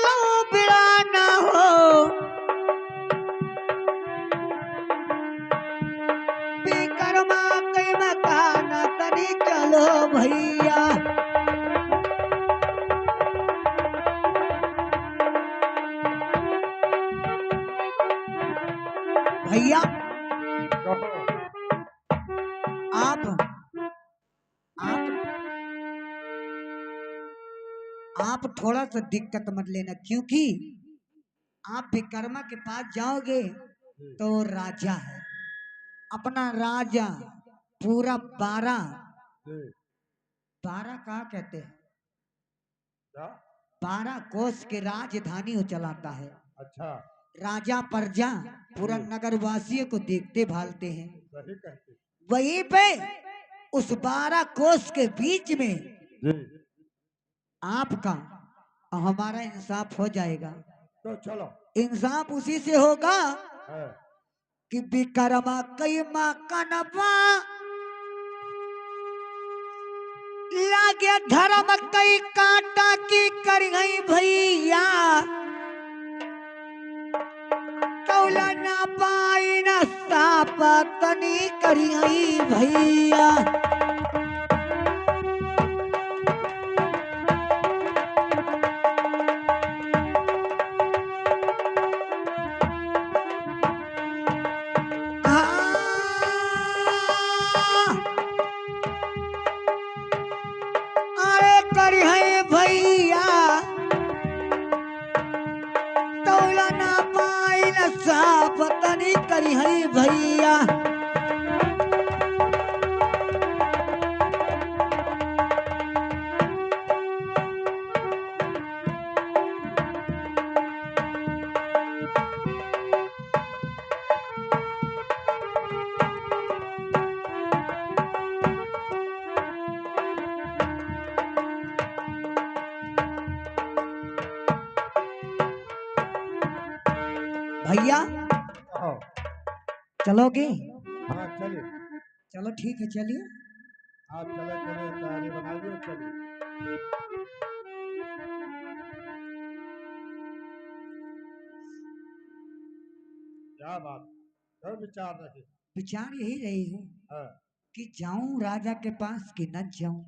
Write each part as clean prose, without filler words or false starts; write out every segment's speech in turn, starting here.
चलो बिराना हो विकर्मा कई मकान तनी चलो भैया भैया आप आप आप थोड़ा सा दिक्कत मत लेना क्योंकि आप विकर्मा के पास जाओगे तो वो राजा है अपना राजा पूरा 12 कहा कहते हैं 12 कोस के राजधानी वो चलाता है। अच्छा राजा प्रजा पूरा नगर वासियों को देखते भालते हैं। सही कहते वहीं पे उस 12 कोस के बीच में जी। आपका और हमारा इंसाफ हो जाएगा। तो चलो इंसाफ उसी से होगा है। कि विकर्मा कई माँ कनवा लागे धर्म कई कांटा की कर गई भैया कौला ना पाई न साप तनी करी गई भैया अरे करी है भैया तौला ना पाई न साप तनी करी है भैया भैया आओ। चलोगे? हाँ चलिए। चलो ठीक है चलिए। आप चले चले तैयारी बनाइए चलिए। क्या बात है विचार रही विचार यही रही है है। कि जाऊं राजा के पास कि न जाऊं।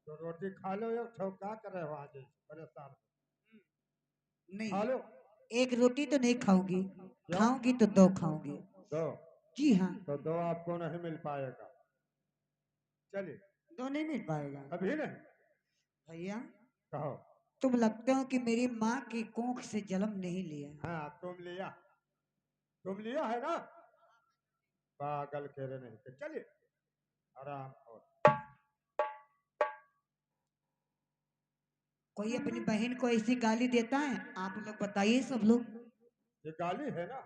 तो रोटी खा लो या क्या करे हो आज परेशान खा नहीं लो। एक रोटी तो नहीं खाऊंगी क्यों? खाऊंगी तो 2 खाऊंगी। दो जी हाँ तो दो आपको नहीं मिल पाएगा। चलिए 2 नहीं मिल पाएगा। अभी नहीं। भैया कहो। तुम लगते हो कि मेरी माँ की कोख से जन्म नहीं लिया। हाँ तुम लिया है ना। पागल कह रहे नहीं थे। चलिए आराम और कोई अपनी बहन को ऐसी गाली देता है? आप लोग बताइए सब लोग। ये गाली है ना।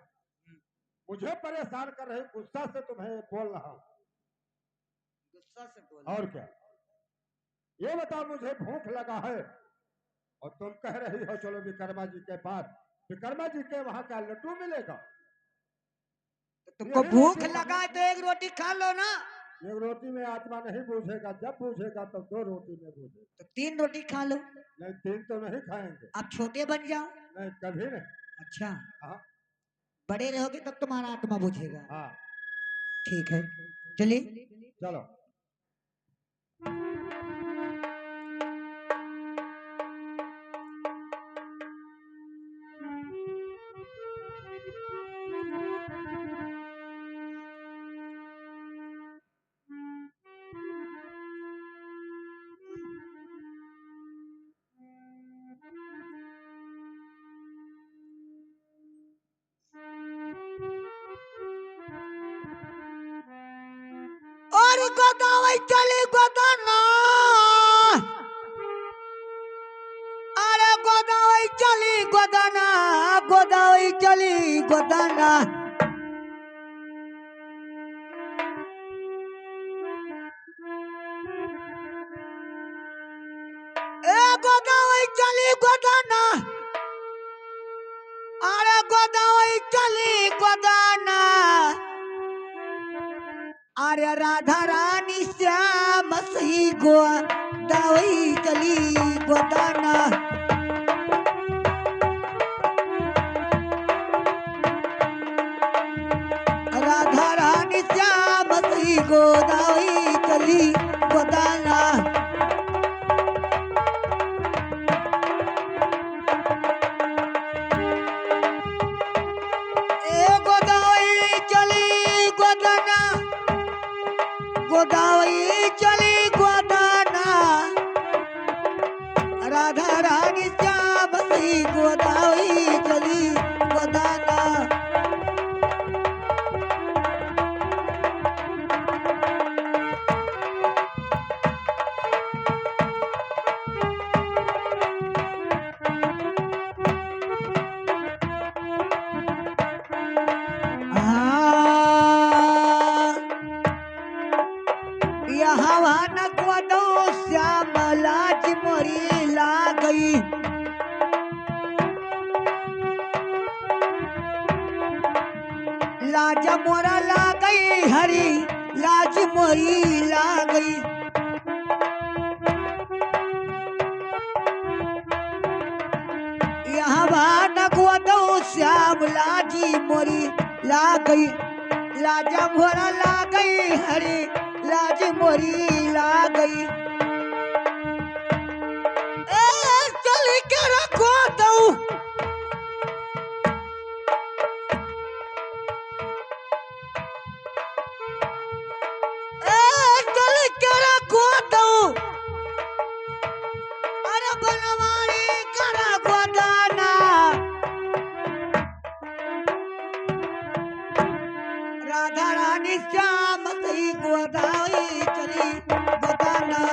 मुझे परेशान कर रहे गुस्सा से तुम्हें बोल रहा हूँ। गुस्सा से बोल। और क्या ये बताओ मुझे भूख लगा है और तुम कह रही हो चलो विकर्मा जी के पास। विकर्मा जी के वहां क्या लड्डू मिलेगा? तो तुमको यही भूख रोटी लगा है तो एक रोटी खा लो ना। एक रोटी में आत्मा नहीं बूझेगा। जब बूझेगा तो 2 रोटी में बूझेगा। तो 3 रोटी खा लो। नहीं 3 तो नहीं खाएंगे। आप छोटे बन जाओ। नहीं कभी नहीं। अच्छा हाँ बड़े रहोगे तब तुम्हारा आत्मा बुझेगा। हाँ ठीक है चलिए। चलो। और गोदावरी चली गोदाना अरे गोदावरी चली गोदाना गोदावरी चली गोदाना ए गोदावरी चली गोदाना अरे गोदावरी चली गोदाना अरे राधा रानी श्याम सही गोदावरी चली गोदाना गोदावरी चली गोदाना ए गोदावरी चली गोदाना गोदावरी चली गोदाना राधा रानी श्याम सी गोदावरी चली गोदाना यहाँ नकवदो श्यामला जी मोरी ला गई लाज मोरा ला गई हरी लाज मोरी ला गई यहाँ नकवदो श्यामला जी मोरी ला गई लाजा मोरा ला गई हरी लाज मोरी ला गई चल के रखो दो चल के रखो दो अरे बनवारी करा गोदाना राधा रानी श्याम सी गोदावरी चली गोदाना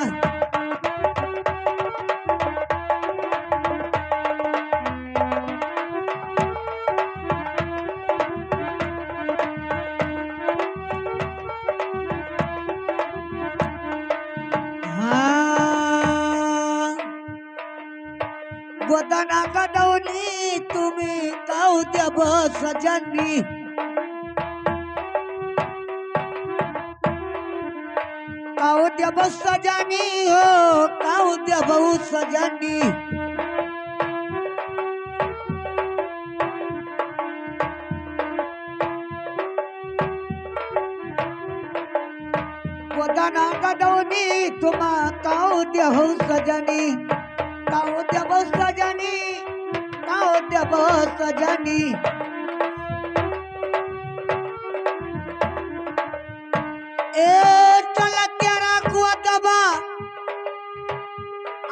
गोदाना गदौनी तुम्हें कौ देव सजनी कौ देव सजनी हो कौ देव सजनी गोदाना गदौनी तुम कौ देव सजनी कौ देव सजनी कौ देव सजनी ए चल तेरा गोदबा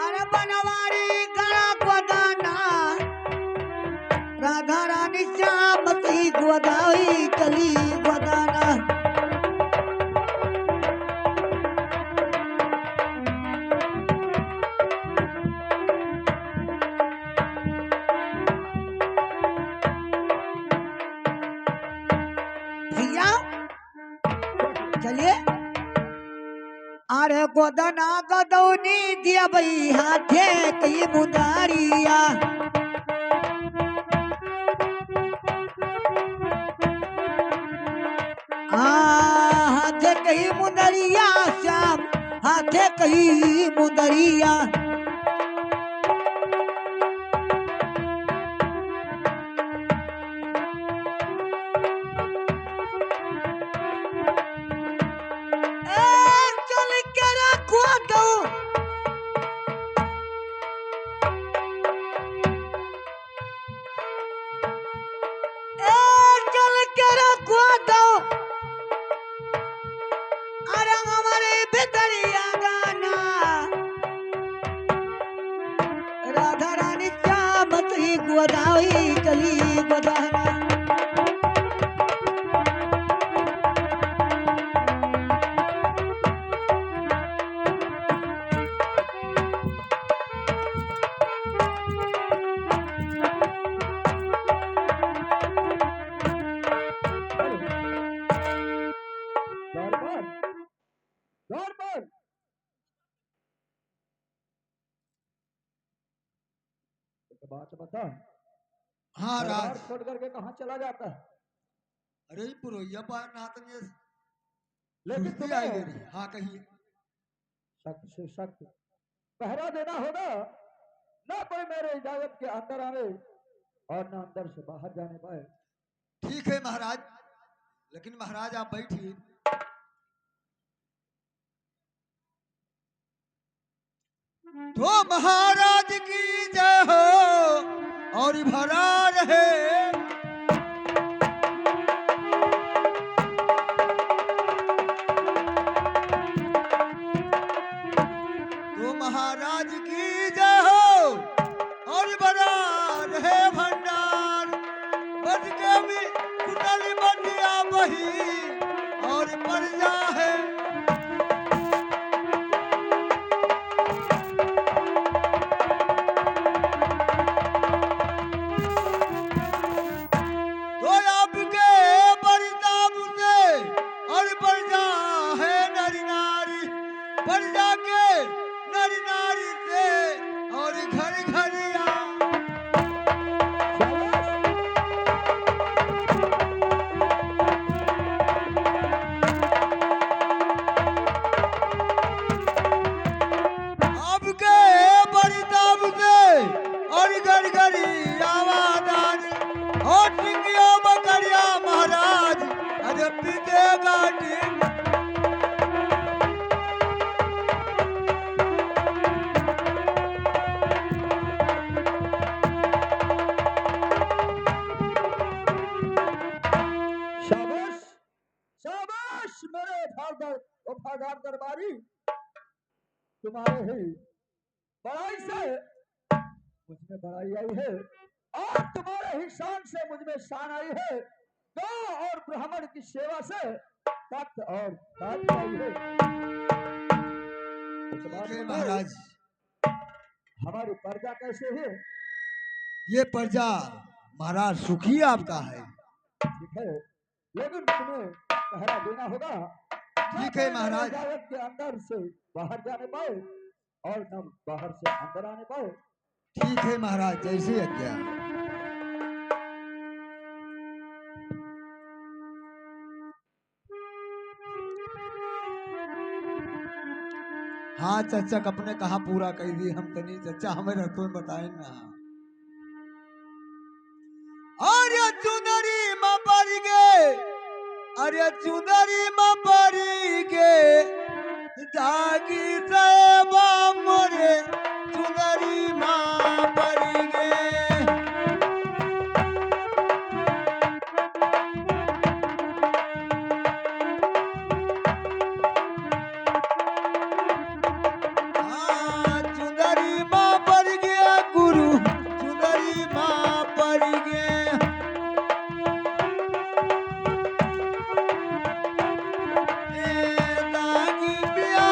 अरे बनवारी गड़ा गोदाना राधा रानी श्याम सी गोदावरी चली गोदाना भैया चलिए अरे गोदना गदौनी दिया बई हाथे कई मुंदारिया हाथे कई मुंदरिया श्याम हाथे कई मुंदरिया चल के रखो दो चल के रखो दो अरे हमारे बेदरिया गाना राधा रानी श्याम सी गोदावरी चली गोदाना बात बता। हाँ दरबार राज। छोड़ करके कहाँ चला जाता है? अरे पुरोहिया पार नातन ये लेकिन कुश्ती तुम्हें आई मेरी। हाँ कहिए। सख्त से सख्त पहरा देना होगा, ना कोई मेरे इजाजत के अंदर आवे और ना अंदर से बाहर जाने पाए। ठीक है महाराज, लेकिन महाराज आप बैठिए। तो महाराज की जय हो और भरा रहे। तो महाराज की जय हो और भरा रहे भंडार। बज के भी कुटल बंदिया बही और प्रजा है। तो आपके बरताब से और प्रजा है नर नारी। प्रजा के नर नारी से और घर घर आ। आपके बरताब से और घर घर आवादान और टिंगिया बकरिया महाराज अरे पीतेगा टिंग। शाबाश शाबाश मेरे वफादार दरबारी, तुम्हारे ही बड़ाई से मुझ में बड़ाई आई है और तुम्हारे ही शान से मुझ में शान आई है। गौ और ब्राह्मण की सेवा से तख्त और ताज आई है। इस बात हे में महाराज हमारी प्रजा कैसे है? ये प्रजा महाराज सुखी आपका है। ठीक है, लेकिन तुम्हें पहरा देना होगा। ठीक है महाराज। इजाजत के अंदर से बाहर जाने पाए और न बाहर से अंदर आने पाए। ठीक है महाराज जैसे आज्ञा। हाँ चचा अपने कहा पूरा कह दी हम तनी चचा हमें रसोई बताए ना। अरे चुनरी में पड़ गए, अरे चुनरी में पड़ गए जागी से मोरे चुनरी में पड़ गए। चुनरी माँ पड़ गया गुरु चुनरी माँ पड़ गए। तागी पिया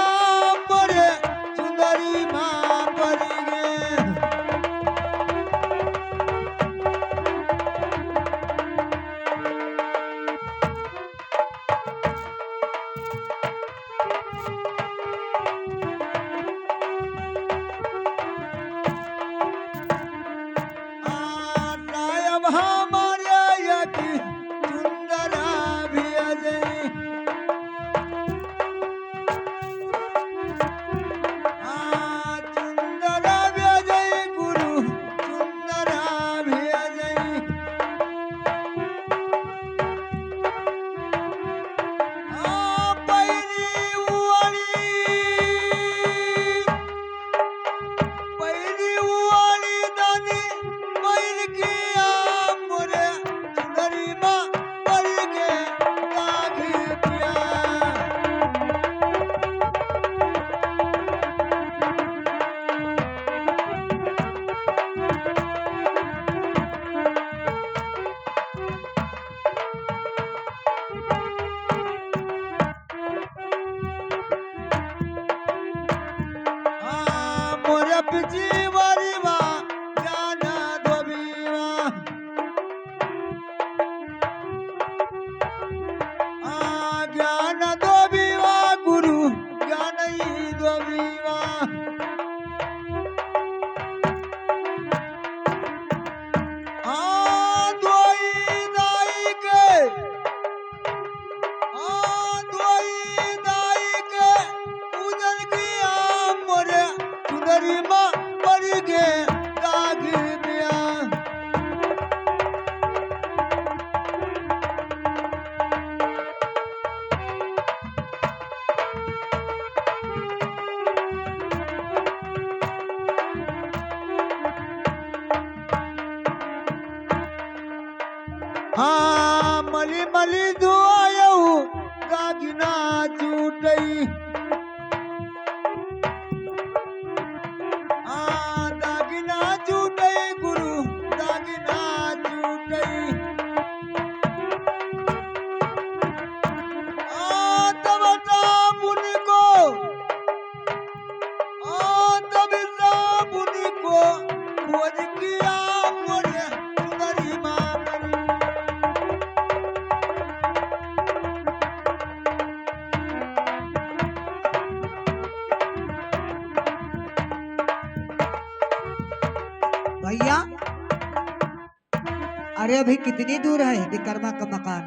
मोरे चुनरी माँ पड़ गए। सायब हमारे यकी चुंदरा भी अजय। चुंदरा भी अजय गुरु चुंदरा भी अजय। पैरी उवाली पैरी उवाली दानी पैर किया मोरे चुनरी माँ पड़ गए तागी पिया। मोरे पिची वरीवा जाना धोबीवा। ज्ञान धोबीवा गुरु ज्ञान ही धोबीवा। दोई दाई के दोई दाई के उजल गया मोरे चुनरी माँ पड़ गए दाग दिया। हाँ मली मली धुआयऊ दागिना छूटई हाँ दागिना छूटई गुरु दागिना छूटई तब साबुन को तब साबुन को खोज किया मोरे सुंदरी मामन भैया अरे अभी कितनी दूर है विकर्मा का मकान?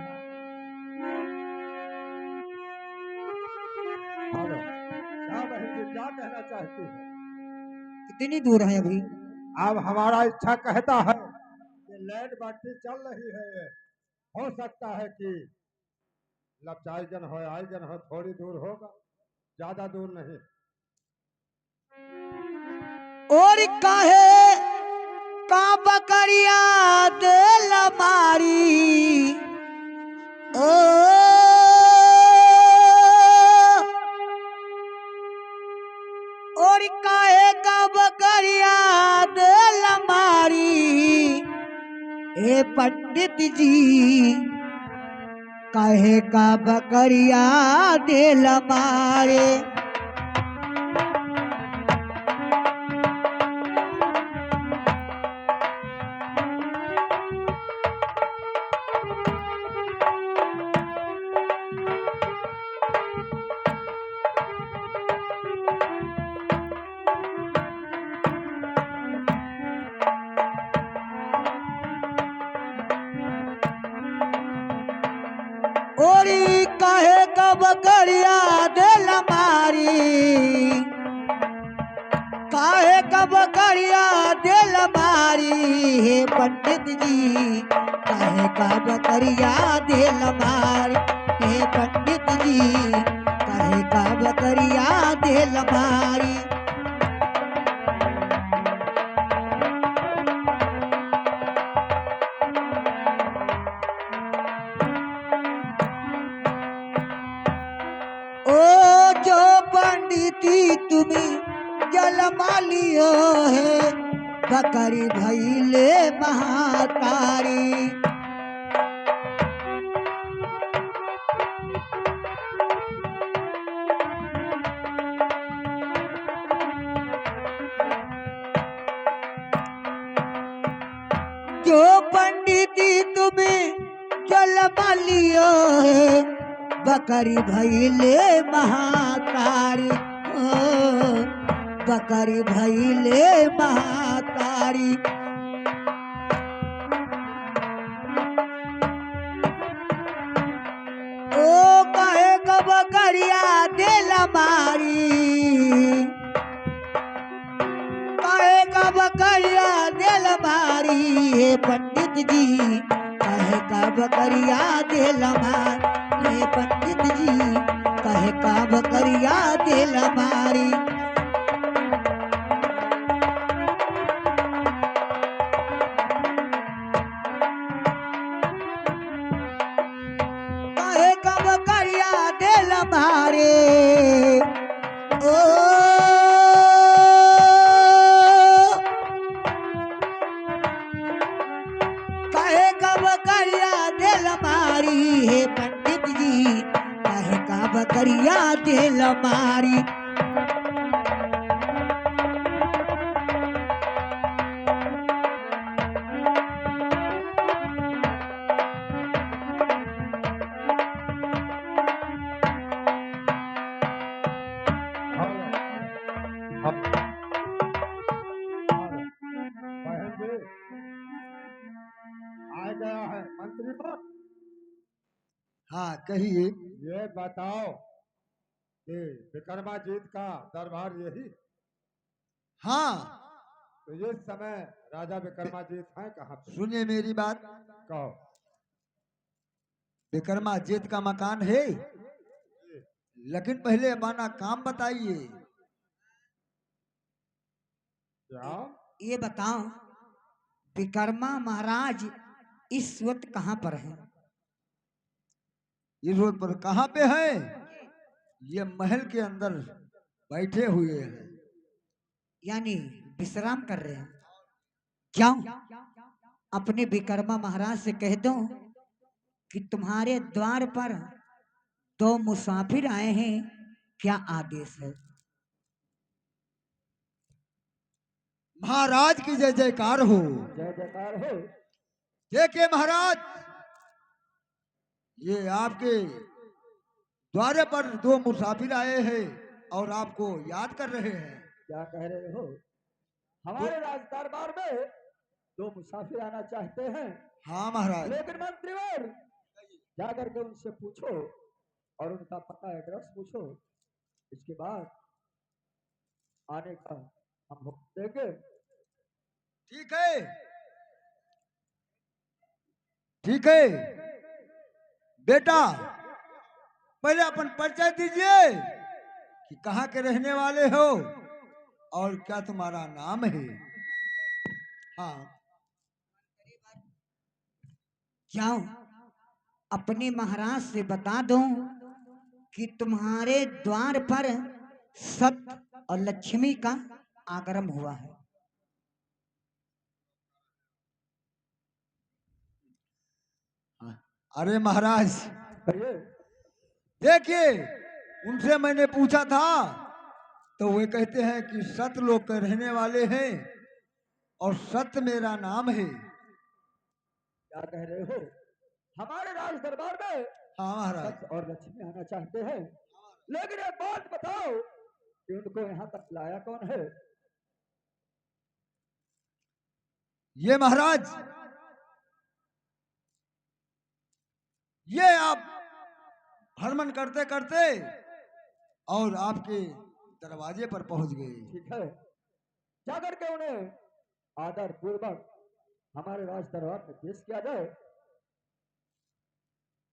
हेलो, क्या बहन जी क्या कहना चाहती है? कितनी दूर है अभी? अब हमारा इच्छा कहता है कि लैंड बाटी चल रही है। हो सकता है कि लपचाई जन हो आई जन हो, थोड़ी दूर होगा, ज्यादा दूर नहीं। और काहे का बकरिया दिल मारी ओ और काहे का बकरिया दिल मारी ए पंडित जी काहे का बकरिया दिल मारे ओरी काहे का बकरिया दिल मारी काहे का बकरिया दिल मारी हे पंडित जी काहे का बकरिया दिल मारी हे पंडित जी काहे का बकरिया दिल मारी ओ जो पंडिती तुम्हें जलमा लियो है बकरी भैले महातारी जो पंडिती तुम्हें जलमा लियो है बकरी भैले महातारी ओ बकरी भैले महातारी ओ कहे का बकरिया दिल मारी कहे का बकरिया दिल मारी हे पंडित जी कहे का बकरिया दिल मारी हे पंडित जी कहे का बकरिया दिल मारी कहे का बकरिया दिल मारे ओ कहे का बकरिया दिल मारी हे पंडित जी कहे का बकरिया दिल मारी हेलो, बहन जी आ गया है मंत्री पर। हाँ कहिए ये बताओ कि विक्रमाजीत का दरबार यही, हाँ तो इस समय राजा विक्रमाजीत हैं कहाँ पे? सुनिए मेरी बात कहो। विक्रमाजीत का मकान है लेकिन पहले अपना काम बताइए। क्या? ये बताओ विकर्मा महाराज इस वक्त कहाँ पर है? इस रोड पर कहाँ पे है? ये महल के अंदर बैठे हुए हैं। यानी विश्राम कर रहे हैं। जाओ अपने विकर्मा महाराज से कह दो कि तुम्हारे द्वार पर दो मुसाफिर आए हैं, क्या आदेश है? महाराज की जय जयकार हो। जय जयकार हो। देखिए महाराज, ये आपके द्वारे पर दो मुसाफिर आए हैं और आपको याद कर रहे हैं। क्या कह रहे हो? हमारे राज दरबार में दो मुसाफिर आना चाहते हैं, हाँ महाराज। लेकिन मंत्रीवर जा करके उनसे पूछो और उनका पता एड्रेस पूछो, इसके बाद आने का हम हुक्म देंगे। ठीक है, ठीक है बेटा, पहले अपन परिचय दीजिए कि कहाँ के रहने वाले हो और क्या तुम्हारा नाम है। हाँ, जाओ अपने महाराज से बता दो कि तुम्हारे द्वार पर सत्य और लक्ष्मी का आगमन हुआ है। अरे महाराज कहिए। देखिए, उनसे मैंने पूछा था तो वे कहते हैं कि सत्यलोक के रहने वाले हैं और सत्य मेरा नाम है। क्या कह रहे हो? हमारे राज दरबार में हाँ महाराज। सत्य और लक्ष्मी आना चाहते हैं, लेकिन एक बात बताओ कि उनको यहाँ तक लाया कौन है? ये महाराज, ये आप भ्रमण करते करते और आपके दरवाजे पर पहुंच गए। ठीक है, जाकर के उन्हें आदर पूर्वक हमारे राज दरबार में पेश किया जाए।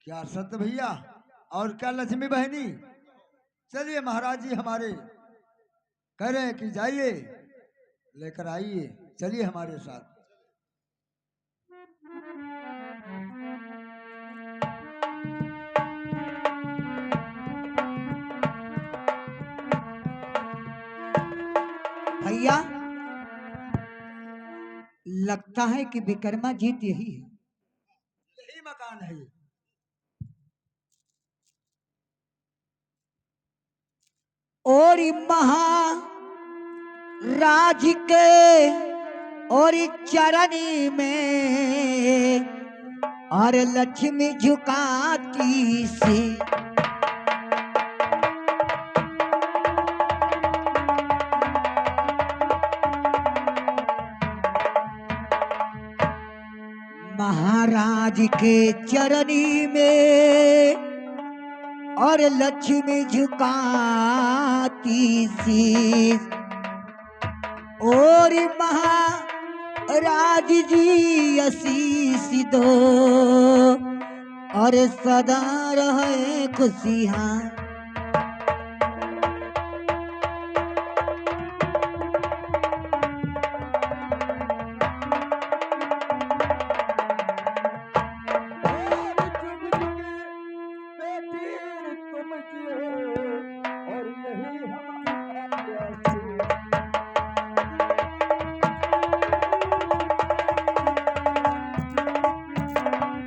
क्या सत्य भैया और क्या लक्ष्मी बहनी? चलिए महाराज जी हमारे कह रहे हैं कि जाइए लेकर आइए, चलिए हमारे साथ। भैया लगता है कि विकर्मा जीत यही है। यही मकान है। और महाराज के और चरणी में और लक्ष्मी झुकाती सी, महाराज के चरणी में और लक्ष्मी झुकाती सी, और महाराज जी आशीष दो और सदा रहे खुशियाँ।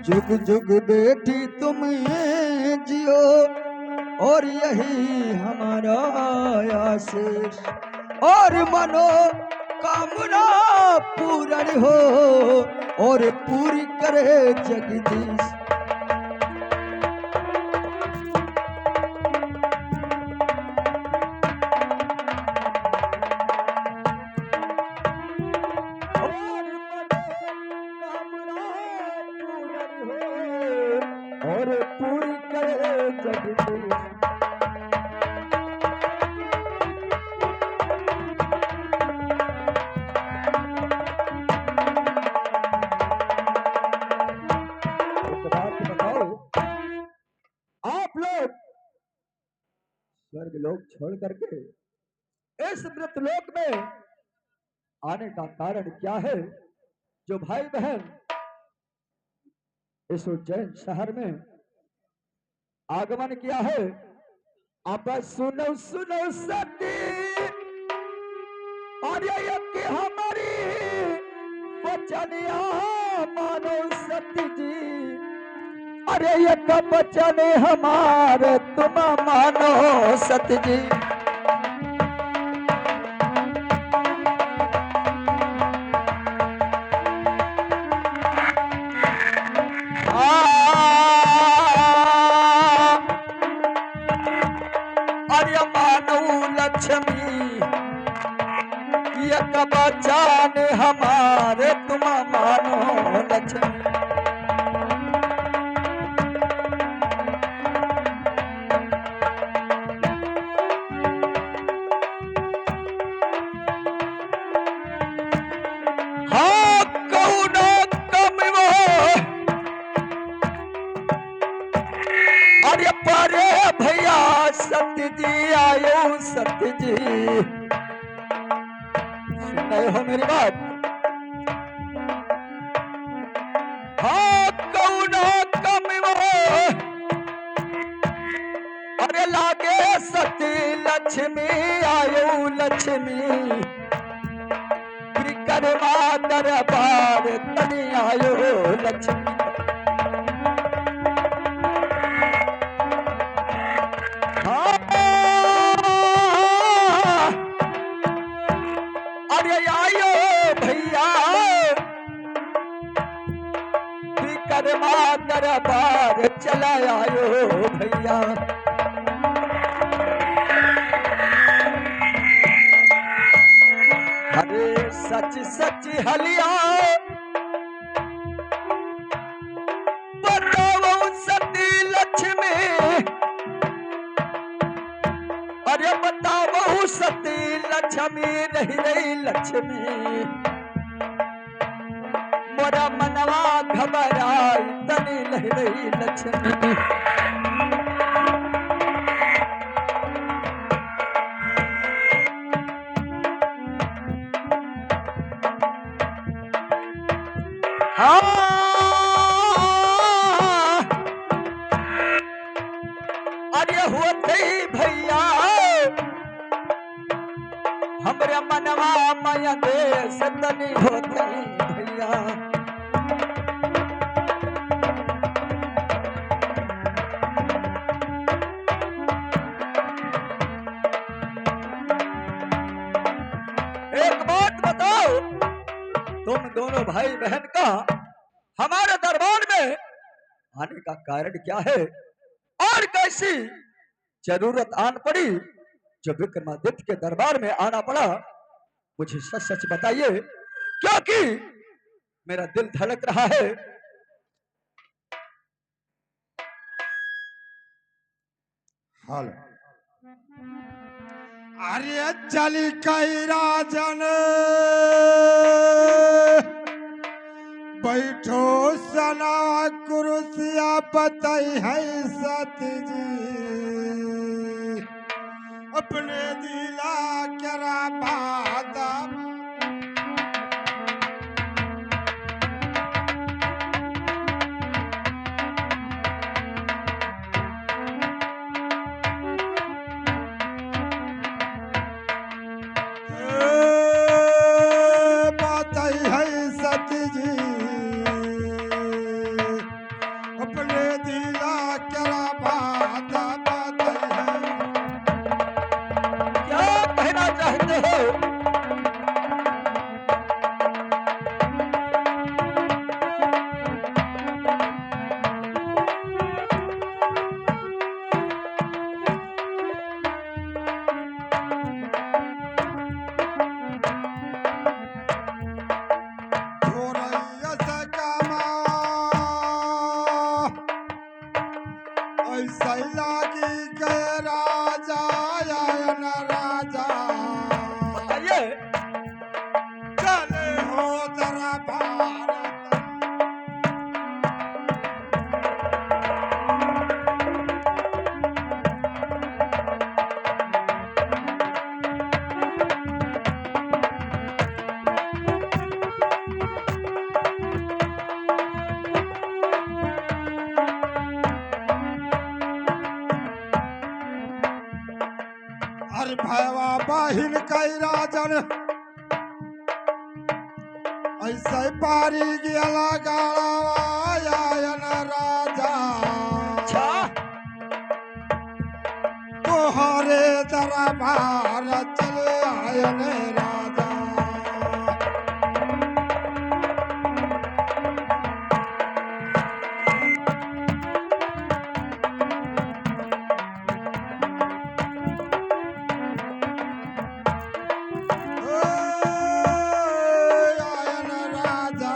जुग जुग बेटी तुम जियो और यही हमारा आशीष, और मनो कामना पूर्ण हो और पूरी करे जगदीश। और पूरी करे जगदीश। एक बात बताओ, आप लोग स्वर्ग लोक छोड़ करके इस मृत लोक में आने का कारण क्या है? जो भाई बहन इस उज्जैन शहर में आगमन किया है। अब सुनो सुनो सती, और ये कि हमारी वचनिया मानो सती जी। अरे ये कब वचन हमारे तुम मानो सती जी। अरे मानो लक्ष्मी ये कब जान हमारे तुम मानो लक्ष्मी। हाँ कौन कम वो अरे पारे भैया सत्य जी आयो सत्य जी। सुन रहे हो मेरी बात? हाँ कौन कम वो अरे लागे सती लक्ष्मी आयो लक्ष्मी। कर्मा दरबार तनी आयो लक्ष्मी। अरे आयो भैया कर्मा दरबार चला आयो भैया। अरे सच सच हलिया बताओ सती लक्ष्मी। अरे बताओ सती लक्ष्मी रही रही लक्ष्मी। मोरा मनवा घबराई तनी रही रही लक्ष्मी। हाँ अरे होते ही भैया हमरे मनवा माया देश तनी होते ही भैया। एक बात बताओ, तुम दोनों भाई बहन का हमारे दरबार में आने का कारण क्या है और कैसी जरूरत आन पड़ी जो विक्रमादित्य के दरबार में आना पड़ा? मुझे सच सच बताइए, क्योंकि मेरा दिल धड़क रहा है। हाल अरे चल कई राजन बैठो सना कुरुसिया बतई है सती जी। अपने दिला करा बादा बतई है सती जी। अपने दिला करा बादा बतई है। क्या कहना चाहते हो? अरे भैया बहिन कई राजन ऐसे पारी गेला गाड़ावायन राजा अच्छा तोहरे दरबार चले आयन राजा आयन राजा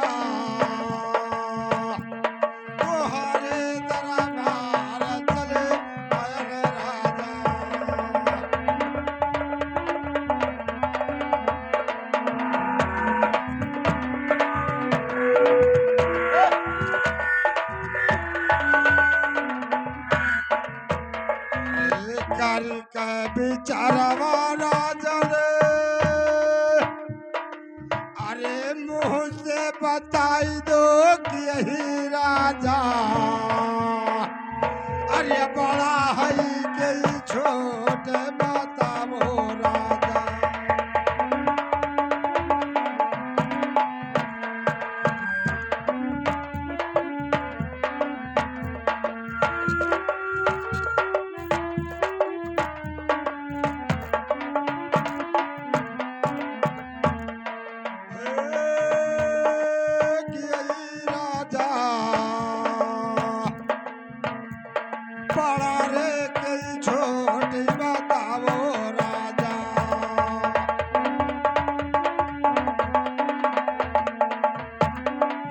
तोहरे दरबार चले आयन राजा करी के बिचारवा राजन अरे मुंह से बताई दो कि यही राजा अरे बड़ा है कि छोटे बताओ राजा कि यही राजा बड़ा रे कई छोटी बताओ राजा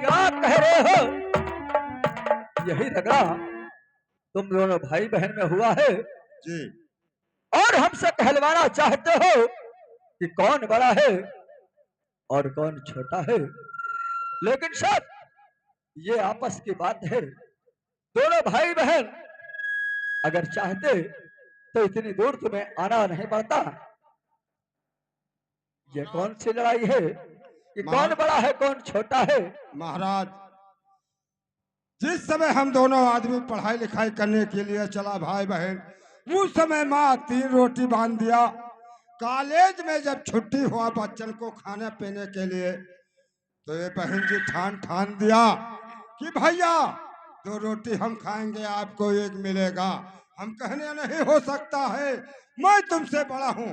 क्या कह रहे हो? यही झगड़ा तुम दोनों भाई बहन में हुआ है जी और हमसे कहलवाना चाहते हो कि कौन बड़ा है और कौन छोटा है। लेकिन सब ये आपस की बात है। दोनों भाई बहन अगर चाहते तो इतनी दूर तुम्हें आना नहीं पड़ता। ये कौन सी लड़ाई है कि कौन बड़ा है कौन छोटा है? महाराज जिस समय हम दोनों आदमी पढ़ाई लिखाई करने के लिए चला भाई बहन उस समय माँ 3 रोटी बांध दिया। कॉलेज में जब छुट्टी हुआ बच्चन को खाने पीने के लिए तो ये बहन जी ठान दिया कि भैया 2 रोटी हम खाएंगे आपको 1 मिलेगा। हम कहने नहीं हो सकता है मैं तुमसे बड़ा हूँ